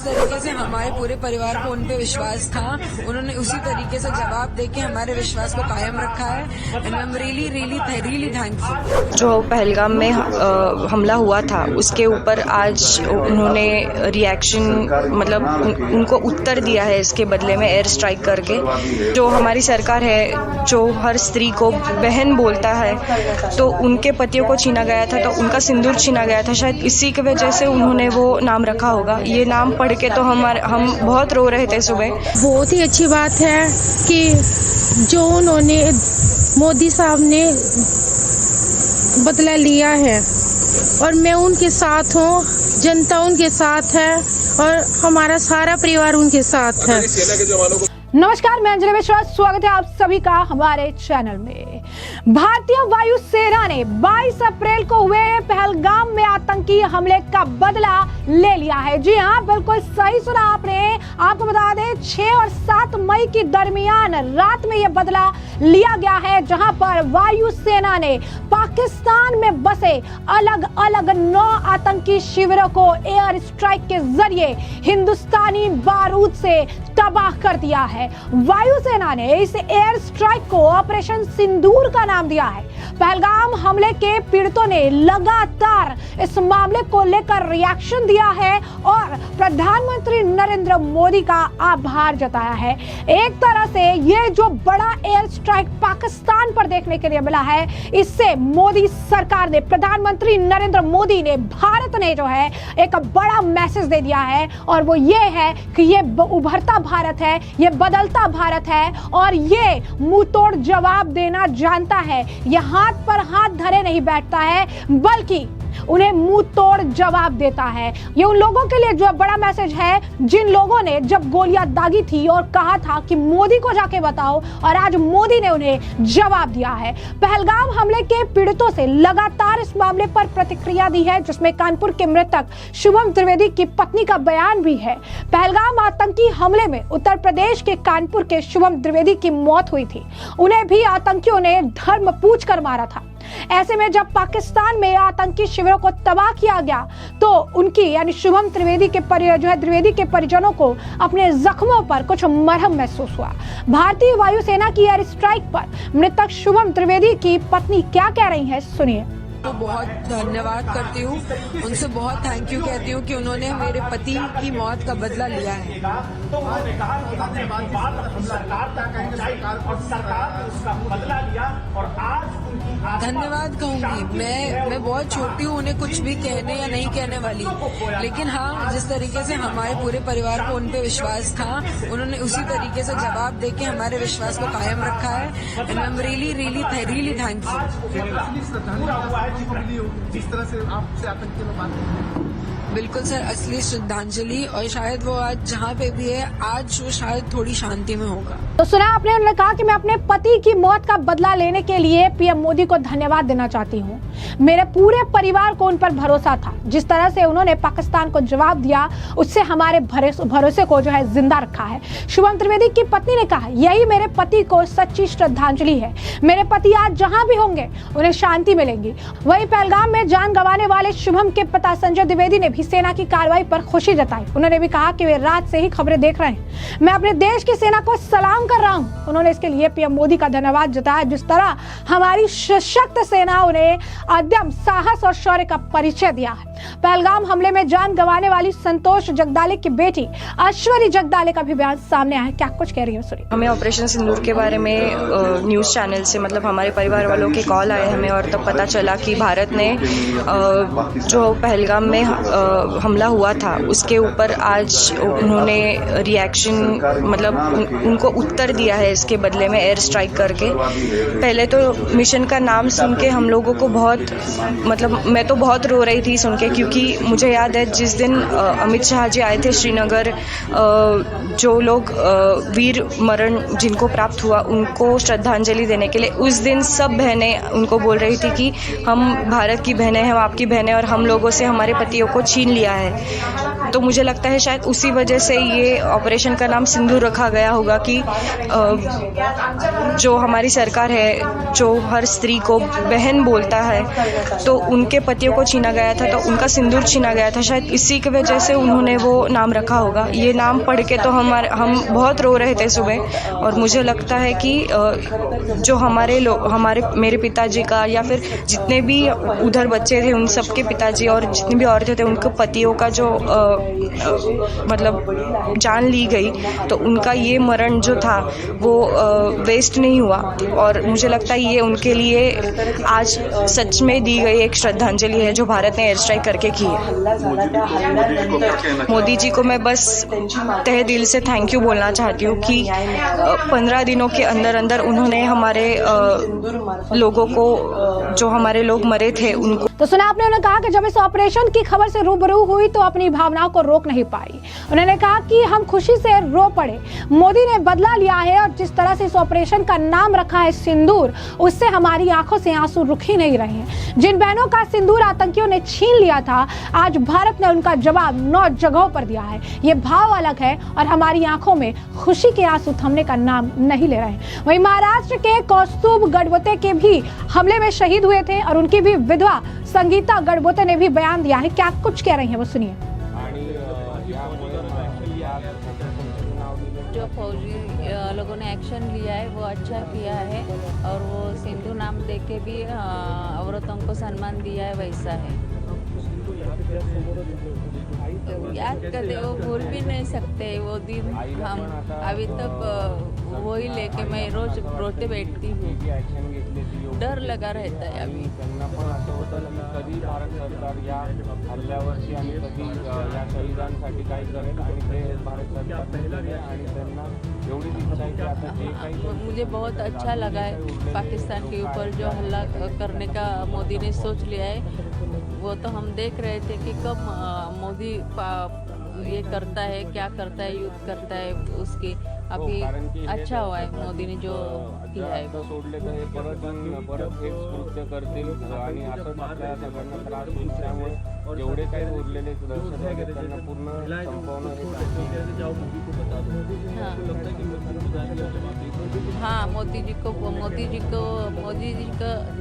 तरीके से हमारे पूरे परिवार को उन पे विश्वास था, उन्होंने उसी तरीके से जवाब देके हमारे विश्वास को कायम रखा है and I am really thankful. जो पहलगाम में हमला हुआ था उसके ऊपर आज उन्होंने रिएक्शन मतलब उनको उत्तर दिया है इसके बदले में एयर स्ट्राइक करके। जो हमारी सरकार है जो हर स्त्री को बहन बोलता है तो उनके पतियों को छीना गया था तो उनका सिंदूर छीना गया था, शायद इसी की वजह से उन्होंने वो नाम रखा होगा। ये नाम पढ़ के तो हम बहुत रो रहे थे सुबह। बहुत ही अच्छी बात है कि जो उन्होंने मोदी साहब ने बदला लिया है और मैं उनके साथ हूँ, जनता उनके साथ है और हमारा सारा परिवार उनके साथ है। नमस्कार, मैं अंजलि मिश्रा, स्वागत है आप सभी का हमारे चैनल में। भारतीय वायु सेना ने 22 अप्रैल को हुए पहलगाम में आतंकी हमले का बदला ले लिया है। जी हाँ, बिल्कुल सही सुना आपने। आपको बता दें 6 और 7 मई की दरमियान रात में यह बदला लिया गया है, जहां पर वायु सेना ने पाकिस्तान में बसे अलग अलग 9 आतंकी शिविरों को एयर स्ट्राइक के जरिए हिंदुस्तानी बारूद से तबाह कर दिया है। वायुसेना ने इस एयर स्ट्राइक को ऑपरेशन सिंदूर का नाम दिया है। पहलगाम हमले के पीड़ितों ने लगातार इस मामले को लेकर रिएक्शन दिया है और प्रधानमंत्री नरेंद्र मोदी का आभार जताया है। एक तरह से ये जो बड़ा एयर स्ट्राइक पाकिस्तान पर देखने के लिए मिला है, इससे मोदी सरकार ने, प्रधानमंत्री नरेंद्र मोदी ने, भारत ने जो है एक बड़ा मैसेज दे दिया है और वो ये है कि ये उभरता भारत है, ये बदलता भारत है और ये मुंह तोड़ जवाब देना जानता है। ये हाथ पर हाथ धरे नहीं बैठता है बल्कि उन्हें मुंह तोड़ जवाब देता है। ये उन लोगों के लिए जो बड़ा मैसेज है जिन लोगों ने जब गोलियां दागी थी और कहा था कि मोदी को जाके बताओ, और आज मोदी ने उन्हें जवाब दिया है। पहलगाम हमले के पीड़ितों से लगातार इस मामले पर प्रतिक्रिया दी है, जिसमें कानपुर के मृतक शुभम त्रिवेदी की पत्नी का बयान भी है। पहलगाम आतंकी हमले में उत्तर प्रदेश के कानपुर के शुभम त्रिवेदी की मौत हुई थी। उन्हें भी आतंकियों ने धर्म पूछ कर मारा था। ऐसे में जब पाकिस्तान में आतंकी शिविरों को तबाह किया गया तो उनकी यानी शुभम त्रिवेदी के त्रिवेदी के परिजनों को अपने जख्मों पर कुछ मरहम महसूस हुआ। भारतीय वायुसेना की एयर स्ट्राइक पर मृतक शुभम त्रिवेदी की पत्नी क्या कह रही है, सुनिए। तो बहुत धन्यवाद करती हूँ, उनसे बहुत थैंक यू कहती हूँ कि उन्होंने मेरे पति की मौत का बदला लिया है। धन्यवाद कहूंगी। मैं बहुत छोटी हूँ उन्हें कुछ भी कहने या नहीं कहने वाली, लेकिन हाँ, जिस तरीके से हमारे पूरे परिवार को उन पे विश्वास था, उन्होंने उसी तरीके से जवाब देके हमारे विश्वास को कायम रखा है and I am really thankful. जिस तरह से आपसे आतंकी लोग बात करते हैं, बिल्कुल सर, असली श्रद्धांजलि। और शायद वो आज जहाँ पे भी है, आज वो शायद थोड़ी शांति में होगा। तो सुना आपने, उन्होंने कहा कि मैं अपने पति की मौत का बदला लेने के लिए पीएम मोदी को धन्यवाद देना चाहती हूँ। मेरे पूरे परिवार को उन पर भरोसा था। जिस तरह से उन्होंने पाकिस्तान को जवाब दिया, उससे हमारे भरोसे को जो है जिंदा रखा है। शुभम त्रिवेदी की पत्नी ने कहा, यही मेरे पति को सच्ची श्रद्धांजलि है। मेरे पति आज जहाँ भी होंगे उन्हें शांति मिलेगी। वही पहलगाम में जान गंवाने वाले शुभम के पिता संजय द्विवेदी ने भी सेना की कार्रवाई पर खुशी जताई। उन्होंने भी कहा कि वे रात से ही खबरें देख रहे हैं। मैं अपने देश की सेना को सलाम कर रहा हूं। उन्होंने इसके लिए पीएम मोदी का धन्यवाद जताया, जिस तरह हमारी सशक्त सेनाओं ने अदम्य साहस और शौर्य का परिचय दिया है। पहलगाम हमले में जान गंवाने वाली संतोष जगदाले की बेटी ऐश्वर्या जगदाले का भी बयान सामने आया है। क्या कुछ कह रही है, सुनिए। हमें ऑपरेशन सिंदूर के बारे में न्यूज़ चैनल से मतलब हमारे परिवार वालों के कॉल आए हमें, और तब पता चला कि भारत ने जो पहलगाम में हमला हुआ था उसके ऊपर आज उन्होंने रिएक्शन मतलब उनको उत्तर दिया है इसके बदले में एयर स्ट्राइक करके। पहले तो मिशन का नाम सुन के हम लोगों को बहुत मतलब मैं तो बहुत रो रही थी सुन के, क्योंकि मुझे याद है जिस दिन अमित शाह जी आए थे श्रीनगर, जो लोग वीर मरण जिनको प्राप्त हुआ उनको श्रद्धांजलि देने के लिए, उस दिन सब बहनें उनको बोल रही थी कि हम भारत की बहनें हैं, हम आपकी बहनें, और हम लोगों से हमारे पतियों को छीन लिया है। तो मुझे लगता है शायद उसी वजह से ये ऑपरेशन का नाम सिंदूर रखा गया होगा कि जो हमारी सरकार है जो हर स्त्री को बहन बोलता है तो उनके पतियों को छीना गया था, तो उनका सिंदूर छीना गया था, शायद इसी की वजह से उन्होंने वो नाम रखा होगा। ये नाम पढ़ के तो हम बहुत रो रहे थे सुबह, और मुझे लगता है कि जो हमारे मेरे पिताजी का या फिर जितने भी उधर बच्चे थे उन सबके पिताजी और जितनी भी औरतें थे उनके पतियों का जो मतलब जान ली गई, तो उनका ये मरण जो था वो वेस्ट नहीं हुआ। और मुझे लगता है ये उनके लिए आज सच में दी गई एक श्रद्धांजलि है जो भारत ने एयर स्ट्राइक करके की है। मोदी जी को मैं बस तहे दिल से थैंक यू बोलना चाहती हूँ कि 15 दिनों के अंदर अंदर उन्होंने हमारे लोगों को, जो हमारे लोग मरे थे उनको। तो सुना आपने, उन्होंने कहा कि जब इस ऑपरेशन की खबर से रूबरू हुई तो अपनी भावनाओं को रोक नहीं पाई। उन्होंने कहा कि हम खुशी से रो पड़े, मोदी ने बदला लिया है और जिस तरह से इस ऑपरेशन का नाम रखा है सिंदूर, उससे हमारी आंखों से आंसू रुक ही नहीं रहे हैं। जिन बहनों का सिंदूर आतंकियों ने छीन लिया था, आज भारत ने उनका जवाब 9 जगहों पर दिया है। ये भाव अलग है और हमारी आंखों में खुशी के आंसू थमने का नाम नहीं ले रहे। वहीं महाराष्ट्र के कौस्तुभ गढ़बोते के भी हमले में शहीद हुए थे और उनकी भी विधवा संगीता गढ़बोते ने भी बयान दिया है। क्या कुछ कह रही हैं वो सुनिए। जो फौजी लोगों ने एक्शन लिया है वो अच्छा किया है, और वो सिंधु नाम देके भी औरतों को सम्मान दिया है, वैसा है। याद करते वो भूल भी नहीं सकते वो दिन। हम अभी तक वही लेके मैं रोज रोते बैठती हूँ, डर लगा रहता है अभी। कधी भारत सरकार या हल्ल्यावरती आणि कधी या शहीदांसाठी काय करेल आणि ते भारत सरकार आणि त्यांना एवढीच इच्छा है कि आता जे काही। मुझे बहुत अच्छा लगा है पाकिस्तान के ऊपर जो हल्ला करने का मोदी ने सोच लिया है। वो तो हम देख रहे थे कि कब मोदी ये करता है, क्या करता है, युद्ध करता है उसकी। अभी अच्छा हुआ है मोदी ने जो किया है। सोडले तर हे परत एक कृत्य करतील आणि असंच आपल्या सगळ्यांना त्रास होईल। त्यामुळे जेवढे काही उरलेले दहशतवादी त्यांना पूर्ण संपवणं हाँ, मोदी जी को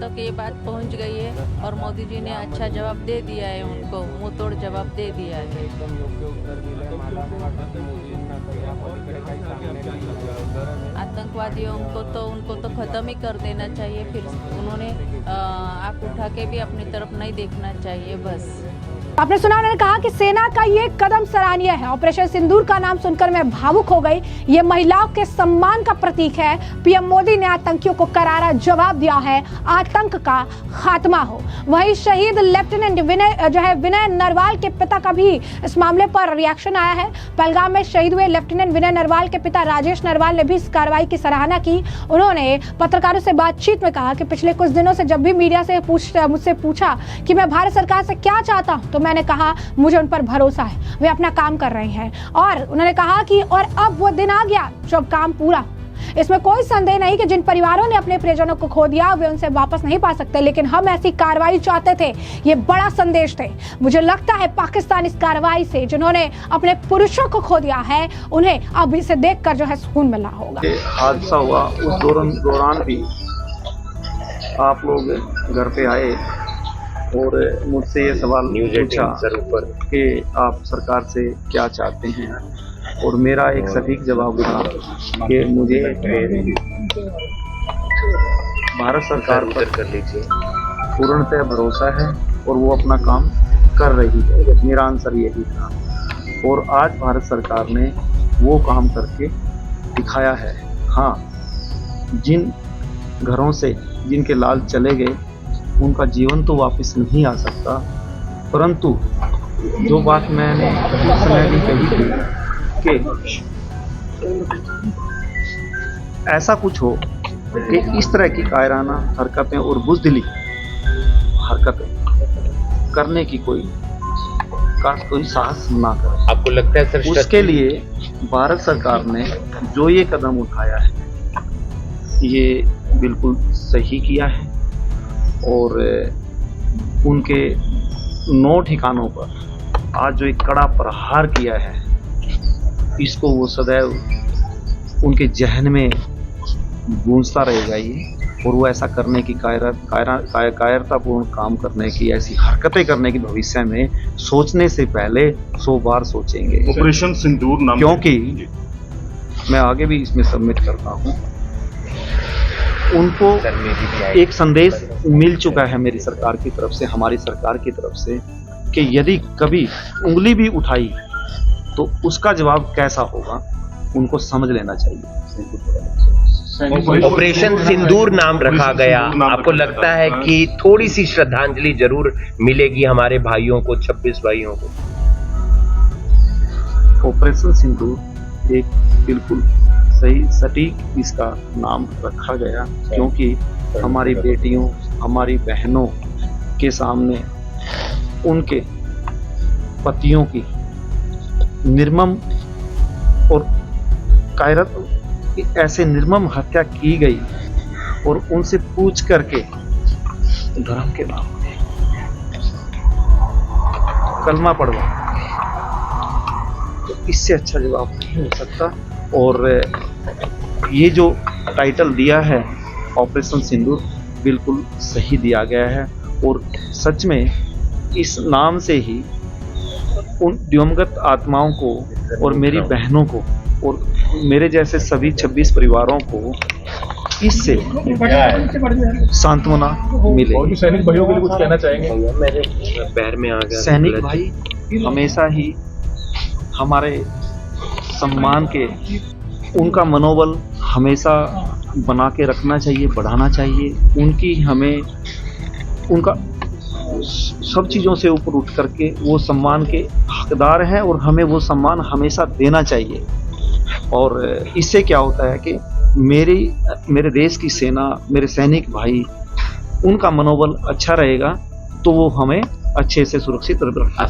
तक ये बात पहुंच गई है और मोदी जी ने अच्छा जवाब दे दिया है, उनको मुंह तोड़ जवाब दे दिया है। एकदम योग्य उत्तर दिलं। मला वाटतं की मोदींना या पलीकडे काही सांगण्याची गरज आहे। आतंकवादियों को तो उनको तो ख़त्म ही कर देना चाहिए। फिर उन्होंने आँख उठा के भी अपनी तरफ नहीं देखना चाहिए बस। आपने सुना, उन्होंने कहा कि सेना का ये कदम सराहनीय है। ऑपरेशन सिंदूर का नाम सुनकर मैं भावुक हो गई। ये महिलाओं के सम्मान का प्रतीक है। पीएम मोदी ने आतंकियों को करारा जवाब दिया है, आतंक का खात्मा हो। वहीं शहीद लेफ्टिनेंट विनय नरवाल के पिता का भी इस मामले पर रिएक्शन आया है। पहलगाम में शहीद हुए लेफ्टिनेंट विनय नरवाल के पिता राजेश नरवाल ने भी इस कार्रवाई की सराहना की। उन्होंने पत्रकारों से बातचीत में कहा कि पिछले कुछ दिनों से जब भी मीडिया से मुझसे पूछा कि मैं भारत सरकार से क्या चाहता हूं, तो मैंने कहा मुझे उन पर भरोसा है, वे अपना काम कर रहे हैं। और उन्होंने कहा कि और अब वो दिन आ गया जब काम पूरा। इसमें कोई संदेह नहीं कि जिन परिवारों ने अपने प्रियजनों को खो दिया वे उनसे वापस नहीं पा सकते, लेकिन हम ऐसी कार्रवाई चाहते थे। ये बड़ा संदेश थे। मुझे लगता है पाकिस्तान इस कार्रवाई से जिन्होंने अपने पुरुषों को खो दिया है, उन्हें अब इसे देखकर जो है सुकून मिलना होगा। हादसा हुआ उस दौरान भी आप लोग घर पे आए और मुझसे ये सवाल पूछा कि आप सरकार से क्या चाहते हैं, और मेरा एक सटीक जवाब था कि मुझे भारत सरकार पर पूर्णतः भरोसा है और वो अपना काम कर रही है। मेरा आंसर यही था, और आज भारत सरकार ने वो काम करके दिखाया है। हाँ, जिन घरों से जिनके लाल चले गए उनका जीवन तो वापस नहीं आ सकता, परंतु जो बात मैंने उस समय भी कही थी कि ऐसा कुछ हो कि इस तरह की कायराना हरकतें और बुज़दिली हरकतें करने की कोई साहस ना करे। आपको लगता है सर उसके लिए भारत सरकार ने जो ये कदम उठाया है ये बिल्कुल सही किया है, और उनके 9 ठिकानों पर आज जो एक कड़ा प्रहार किया है, इसको वो सदैव उनके जहन में गूंजता रहेगा ये, और वो ऐसा करने की कायरतापूर्ण काम करने की, ऐसी हरकतें करने की भविष्य में सोचने से पहले 100 बार सोचेंगे। ऑपरेशन सिंदूर नाम, क्योंकि मैं आगे भी इसमें सबमिट करता हूँ, उनको एक संदेश मिल चुका है मेरी सरकार की तरफ से, हमारी सरकार की तरफ से, कि यदि कभी उंगली भी उठाई तो उसका जवाब कैसा होगा, उनको समझ लेना चाहिए। ऑपरेशन सिंदूर नाम रखा गया, आपको लगता है कि थोड़ी सी श्रद्धांजलि जरूर मिलेगी हमारे भाइयों को, 26 भाइयों को? ऑपरेशन सिंदूर एक बिल्कुल सही सटीक इसका नाम रखा गया, क्योंकि हमारी बेटियों, हमारी बहनों के सामने उनके पतियों की निर्मम और कायरत ऐसे निर्मम हत्या की गई, और उनसे पूछ करके धर्म के नाम पे कलमा पढ़वा, तो इससे अच्छा जवाब नहीं हो सकता। और ये जो टाइटल दिया है ऑपरेशन सिंदूर, बिल्कुल सही दिया गया है, और सच में इस नाम से ही उन दिवंगत आत्माओं को और मेरी बहनों को और मेरे जैसे सभी 26 परिवारों को इससे सांत्वना मिले। सैनिक भाइयों के लिए कुछ कहना चाहेंगे? मेरे पैर में आ गया। सैनिक भाई हमेशा ही हमारे सम्मान के, उनका मनोबल हमेशा बना के रखना चाहिए, बढ़ाना चाहिए। उनकी हमें, उनका सब चीज़ों से ऊपर उठ करके वो सम्मान के हकदार हैं, और हमें वो सम्मान हमेशा देना चाहिए। और इससे क्या होता है कि मेरे देश की सेना, मेरे सैनिक भाई, उनका मनोबल अच्छा रहेगा तो वो हमें अच्छे से सुरक्षित रखें।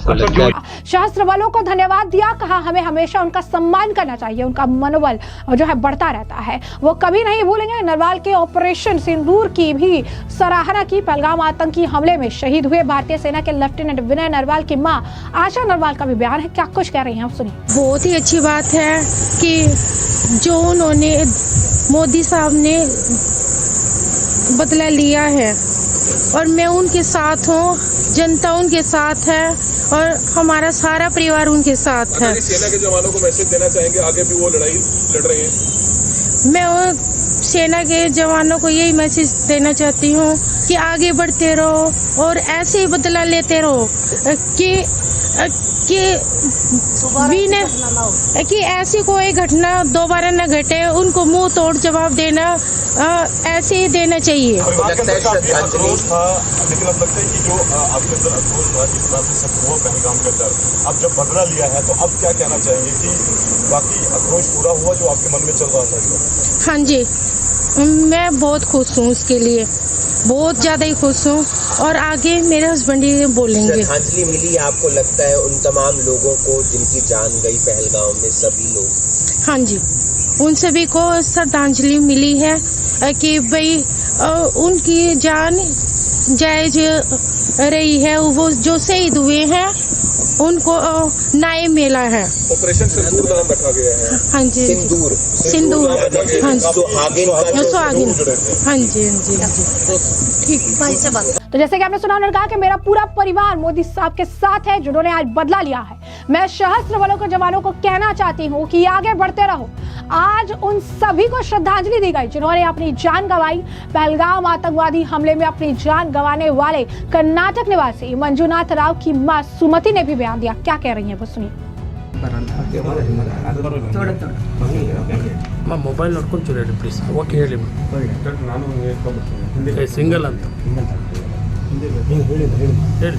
सशस्त्र बलों को धन्यवाद दिया, कहा हमें हमेशा उनका सम्मान करना चाहिए, उनका मनोबल जो है बढ़ता रहता है, वो कभी नहीं भूलेंगे। नरवाल के ऑपरेशन सिंदूर की भी सराहना की। पहलगाम आतंकी हमले में शहीद हुए भारतीय सेना के लेफ्टिनेंट विनय नरवाल की मां आशा नरवाल का भी बयान है, क्या कुछ कह रही हैं आप सुनिए। बहुत ही अच्छी बात है कि जो उन्होंने, मोदी साहब ने बदला लिया है, और मैं उनके साथ हूँ, जनता उनके साथ है, और हमारा सारा परिवार उनके साथ है। सेना के जवानों को मैसेज देना चाहेंगे, आगे भी वो लड़ाई लड़ रहे हैं? मैं वो सेना के जवानों को यही मैसेज देना चाहती हूँ कि आगे बढ़ते रहो और ऐसे ही बदला लेते रहो, कि ऐसी कोई घटना दोबारा न घटे, उनको मुंह तोड़ जवाब देना ऐसे ही देना चाहिए। लेकिन अब लगता है कि जो आपके अंदर अफसोस था, जिस तरह से सब हुआ पहलगाम के अंदर, अब जब बदला लिया है तो अब क्या कहना चाहेंगे कि बाकी आक्रोश पूरा हुआ जो आपके मन में चल रहा था? हाँ जी, मैं बहुत खुश हूँ, उसके लिए बहुत ज़्यादा ही खुश हूँ, और आगे मेरे हस्बैंड ही बोलेंगे। श्रद्धांजलि मिली आपको लगता है उन तमाम लोगों को जिनकी जान गई पहलगाम में, सभी लोग? हाँ जी, उन सभी को श्रद्धांजलि मिली है कि भाई उनकी जान जायज रही है, वो जो शहीद हुए हैं उनको न्याय मिला है। ऑपरेशन सिंदूर नाम रखा गया है। हाँ जी, सिंदूर, सिंदूर, हाँ जी, सुहागिन, हाँ जी, हाँ जी, ठीक भाई से बात। तो जैसे कि आपने सुना, उन्होंने कहा कि मेरा पूरा परिवार मोदी साहब के साथ है, जिन्होंने आज बदला लिया है। मैं सशस्त्र बलों के जवानों को कहना चाहती हूँ कि आगे बढ़ते रहो। आज उन सभी को श्रद्धांजलि दी गई जिन्होंने अपनी जान गंवाई। पहलगाम आतंकवादी हमले में अपनी जान गंवाने वाले कर्नाटक निवासी मंजुनाथ राव की मां सुमति ने भी बयान दिया, क्या कह रही है वो सुनिए। ಮೊಬೈಲ್ ನೋಡ್ಕೊಂಡು ಚೂರಿ ಪ್ಲೀಸ್, ಓಕೆ ಹೇಳಿ ನಾನು ಸಿಂಗಲ್ ಅಂತ ಹೇಳಿ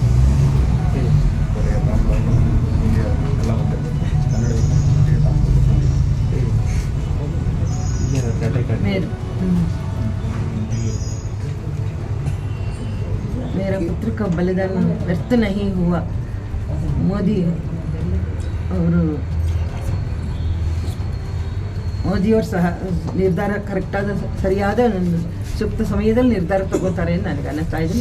मेरा पुत्र का बलिदान व्यर्थ नहीं हुआ। मोदी और ನಿರ್ಧಾರ ಕರೆಕ್ಟಾದ ಸರಿಯಾದ ಸೂಕ್ತ ಸಮಯದಲ್ಲಿ ನಿರ್ಧಾರ ತಗೋತಾರೆ ನನಗೆ ಅನ್ನಿಸ್ತಾ ಇದೆ।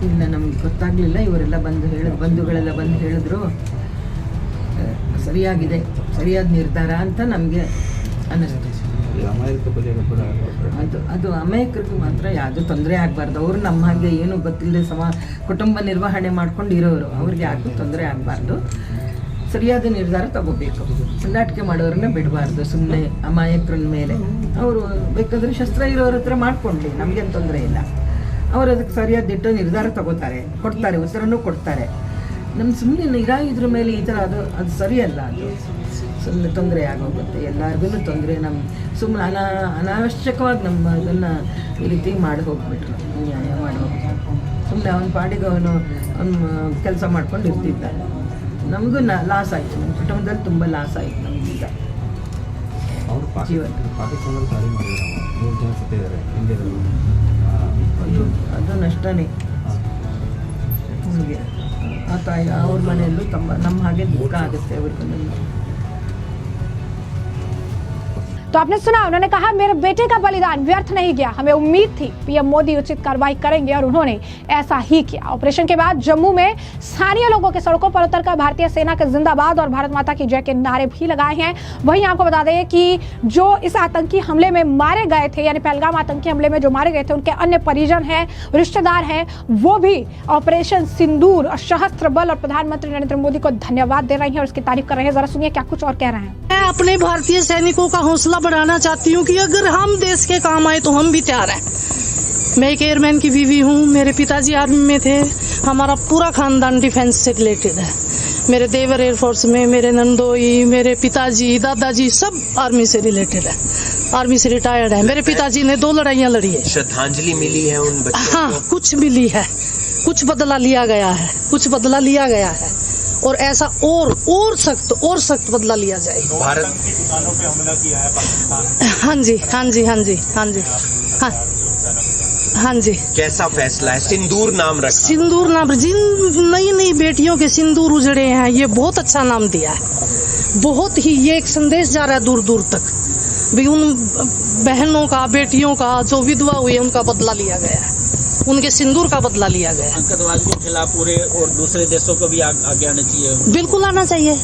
ಇಲ್ಲ ನಮ್ಗೆ ಗೊತ್ತಾಗಲಿಲ್ಲ. ಇವರೆಲ್ಲ ಬಂಧುಗಳೆಲ್ಲ ಬಂದು ಹೇಳಿದ್ರು ಸರಿಯಾಗಿದೆ, ಸರಿಯಾದ ನಿರ್ಧಾರ ಅಂತ ನಮಗೆ ಅನ್ನಿಸ್ತು. ಅದು ಅಮಾಯಕರಿಗೆ ಮಾತ್ರ ಯಾವುದೂ ತೊಂದರೆ ಆಗಬಾರ್ದು. ಅವರು ನಮ್ಮ ಹಾಗೆ ಏನು ಗೊತ್ತಿಲ್ಲದೆ ಕುಟುಂಬ ನಿರ್ವಹಣೆ ಮಾಡ್ಕೊಂಡು ಇರೋರು, ಅವ್ರಿಗೆ ಯಾರಿಗೂ ತೊಂದರೆ ಆಗಬಾರ್ದು. ಸರಿಯಾದ ನಿರ್ಧಾರ ತಗೋಬೇಕು. ಪುಂಡಾಟಿಕೆ ಮಾಡೋರನ್ನ ಬಿಡಬಾರ್ದು. ಸುಮ್ಮನೆ ಅಮಾಯಕರ ಮೇಲೆ ಅವರು ಬೇಕಾದರೆ ಶಸ್ತ್ರ ಇರೋರ ಹತ್ರ ಮಾಡ್ಕೊಳ್ಳಿ, ನಮಗೇನು ತೊಂದರೆ ಇಲ್ಲ. ಅವರು ಅದಕ್ಕೆ ಸರಿಯಾದ ದಿಟ್ಟ ನಿರ್ಧಾರ ತಗೋತಾರೆ, ಕೊಡ್ತಾರೆ, ಉತ್ತರನೂ ಕೊಡ್ತಾರೆ. ನಮ್ಮ ಸುಮ್ಮನೆ ಇದ್ರ ಮೇಲೆ ಈ ಥರ ಅದು ಸರಿಯಲ್ಲ. ಅದು ಸುಮ್ಮನೆ ತೊಂದರೆ ಆಗೋಗುತ್ತೆ, ಎಲ್ಲರಿಗೂ ತೊಂದರೆ. ನಮ್ಮ ಸುಮ್ಮನೆ ಅನಾವಶ್ಯಕವಾಗಿ ನಮ್ಮ ಅದನ್ನು ಈ ರೀತಿ ಮಾಡಿ ಹೋಗ್ಬಿಟ್ರು, ನ್ಯಾಯ ಮಾಡಿ ಹೋಗ್ಬಿಟ್ರು. ಸುಮ್ಮನೆ ಅವನ ಪಾಡಿಗೆ ಅವನು ಕೆಲಸ ಮಾಡ್ಕೊಂಡು ಇರ್ತಿದ್ದ. ನಮಗೂ ಲಾಸ್ ಆಯಿತು, ನಮ್ಮ ಕುಟುಂಬದಲ್ಲಿ ತುಂಬ ಲಾಸ್ ಆಯಿತು ನಮಗೀಗ ಜೀವನ. ಅದು ನಷ್ಟನೇ ನಮಗೆ. ಆ ತಾಯಿ ಅವ್ರ ಮನೆಯಲ್ಲೂ ನಮ್ಮ ಹಾಗೆ ದುಃಖ ಆಗುತ್ತೆ ಅವ್ರಿಗೂ. तो आपने सुना, उन्होंने कहा मेरे बेटे का बलिदान व्यर्थ नहीं गया, हमें उम्मीद थी पीएम मोदी उचित कार्रवाई करेंगे और उन्होंने ऐसा ही किया। ऑपरेशन के बाद जम्मू में स्थानीय लोगों के सड़कों पर उतरकर भारतीय सेना के जिंदाबाद और भारत माता की जय के नारे भी लगाए हैं। वहीं आपको बता दें कि जो इस आतंकी हमले में मारे गए थे, यानी पहलगाम आतंकी हमले में जो मारे गए थे, उनके अन्य परिजन हैं, रिश्तेदार हैं, वो भी ऑपरेशन सिंदूर और सशस्त्र बल और प्रधानमंत्री नरेंद्र मोदी को धन्यवाद दे रहे हैं और उसकी तारीफ कर रहे हैं। जरा सुनिए क्या कुछ और कह रहे हैं। मैं अपने भारतीय सैनिकों का हौसला बढ़ाना चाहती हूँ कि अगर हम देश के काम आए तो हम भी तैयार हैं। मैं एक एयरमैन की बीवी हूँ, मेरे पिताजी आर्मी में थे, हमारा पूरा खानदान डिफेंस से रिलेटेड है। मेरे देवर एयरफोर्स में, मेरे नंदोई, मेरे पिताजी, दादाजी सब आर्मी से रिलेटेड है, आर्मी से रिटायर्ड है। मेरे पिताजी ने 2 लड़ाइयाँ लड़ी है। श्रद्धांजलि मिली है उन बच्चों हाँ, को? कुछ मिली है, कुछ बदला लिया गया है, कुछ बदला लिया गया है और ऐसा और सख्त बदला लिया जाए। भारत की दुकानों पे हमला किया है पाकिस्तान। हाँ जी, हाँ जी, हाँ जी, हाँ जी, हाँ हाँ जी। कैसा फैसला है? सिंदूर नाम रखा। सिंदूर नाम, जिन नई नई बेटियों के सिंदूर उजड़े हैं, ये बहुत अच्छा नाम दिया है। बहुत ही ये एक संदेश जा रहा है दूर दूर तक भी उन बहनों का, बेटियों का जो विधवा हुई उनका बदला लिया गया है, उनके सिंदूर का बदला लिया गया है। आतंकवाद के खिलाफ पूरे और दूसरे देशों को भी आगे आना चाहिए। बिल्कुल आना चाहिए।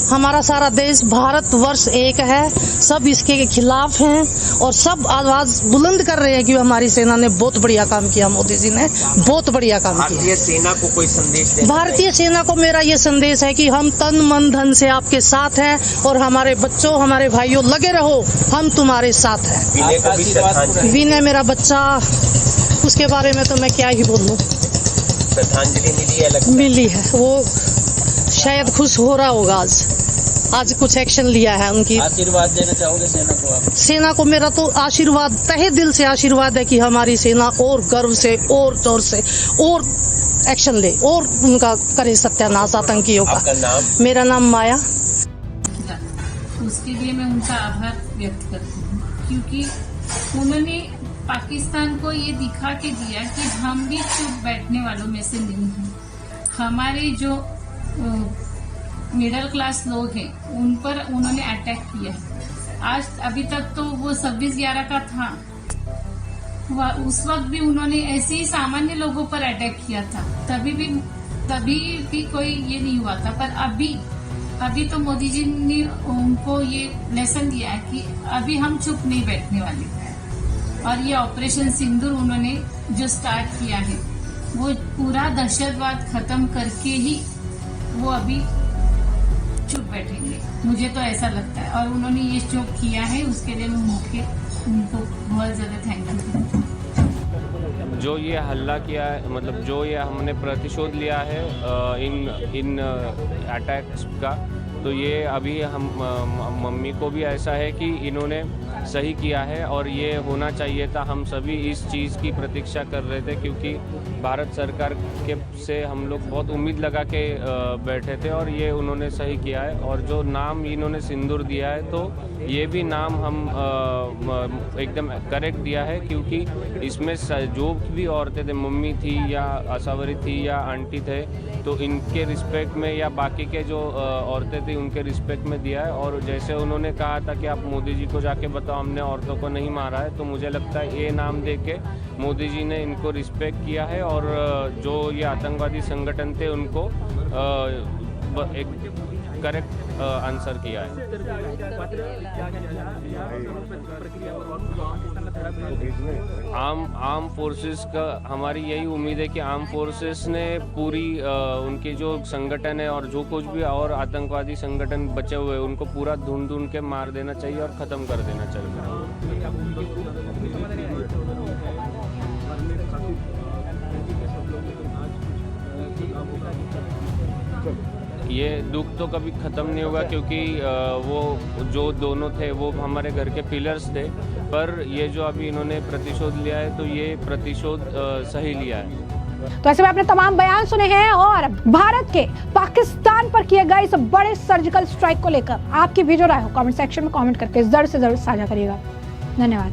हमारा सारा देश भारतवर्ष एक है, सब इसके खिलाफ हैं और सब आवाज बुलंद कर रहे हैं कि हमारी सेना ने बहुत बढ़िया काम किया, मोदी जी ने बहुत बढ़िया काम किया। भारतीय सेना को कोई संदेश देना? भारतीय सेना को मेरा ये संदेश है कि हम तन मन धन से आपके साथ हैं और हमारे बच्चों, हमारे भाइयों लगे रहो, हम तुम्हारे साथ हैं। विनय को भी श्रद्धांजलि? विनय मेरा बच्चा, उसके बारे में तो मैं क्या ही बोलूं। श्रद्धांजलि मिली है? मिली है, वो शायद खुश हो रहा होगा। आज कुछ एक्शन लिया है उनकी। आशीर्वाद देना चाहोगे सेना को आप? सेना को मेरा तो आशीर्वाद, तहे दिल से आशीर्वाद है कि हमारी सेना और गर्व से और जोर से और एक्शन ले और उनका करे सत्यानाश आतंकियों का। आपका नाम? मेरा नाम माया। उसके लिए मैं उनका आभार व्यक्त करती हूँ, क्योंकि उन्होंने पाकिस्तान को ये दिखा के दिया कि हम भी चुप बैठने वालों में से नहीं हैं। हमारे जो मिडिल क्लास लोग हैं उन पर उन्होंने अटैक किया है। आज अभी तक तो वो 26/11 का था, उस वक्त भी उन्होंने ऐसे ही सामान्य लोगों पर अटैक किया था, तभी भी कोई ये नहीं हुआ था। पर अभी तो मोदी जी ने उनको ये लेसन दिया है कि अभी हम चुप नहीं बैठने वाले। और ये ऑपरेशन सिंदूर उन्होंने जो स्टार्ट किया है, वो पूरा दहशतवाद खत्म करके ही वो अभी चुप बैठेंगे, मुझे तो ऐसा लगता है। और उन्होंने ये जो किया है उसके लिए मैं उनको बहुत ज्यादा थैंक यू। जो ये हल्ला किया है, मतलब जो ये हमने प्रतिशोध लिया है इन अटैक्स का, तो ये अभी हम मम्मी को भी ऐसा है कि इन्होंने सही किया है और ये होना चाहिए था। हम सभी इस चीज़ की प्रतीक्षा कर रहे थे, क्योंकि भारत सरकार के से हम लोग बहुत उम्मीद लगा के बैठे थे और ये उन्होंने सही किया है। और जो नाम इन्होंने सिंदूर दिया है, तो ये भी नाम हम एकदम करेक्ट दिया है, क्योंकि इसमें जो भी औरतें थे, मम्मी थी या आशावरी थी या आंटी थे, तो इनके रिस्पेक्ट में या बाकी के जो औरतें थी जानकारी उनके रिस्पेक्ट में दिया है। और जैसे उन्होंने कहा था कि आप मोदी जी को जाके बताओ हमने औरतों को नहीं मारा है, तो मुझे लगता है ये नाम दे के मोदी जी ने इनको रिस्पेक्ट किया है और जो ये आतंकवादी संगठन थे उनको एक करेक्ट आंसर किया है। आर्म फोर्सेस का हमारी यही उम्मीद है कि आर्म फोर्सेस ने पूरी उनके जो संगठन है और जो कुछ भी और आतंकवादी संगठन बचे हुए उनको पूरा ढूंढ के मार देना चाहिए और ख़त्म कर देना चाहिए। ये दुख तो कभी ख़त्म नहीं होगा क्योंकि वो जो दोनों थे वो हमारे घर के पिलर्स थे, पर ये जो अभी इन्होंने प्रतिशोध लिया है तो ये प्रतिशोध सही लिया है। तो ऐसे में आपने तमाम बयान सुने हैं और भारत के पाकिस्तान पर किए गए इस बड़े सर्जिकल स्ट्राइक को लेकर आपकी भी जो राय हो कमेंट सेक्शन में कमेंट करके जरूर से जरूर साझा करिएगा। धन्यवाद।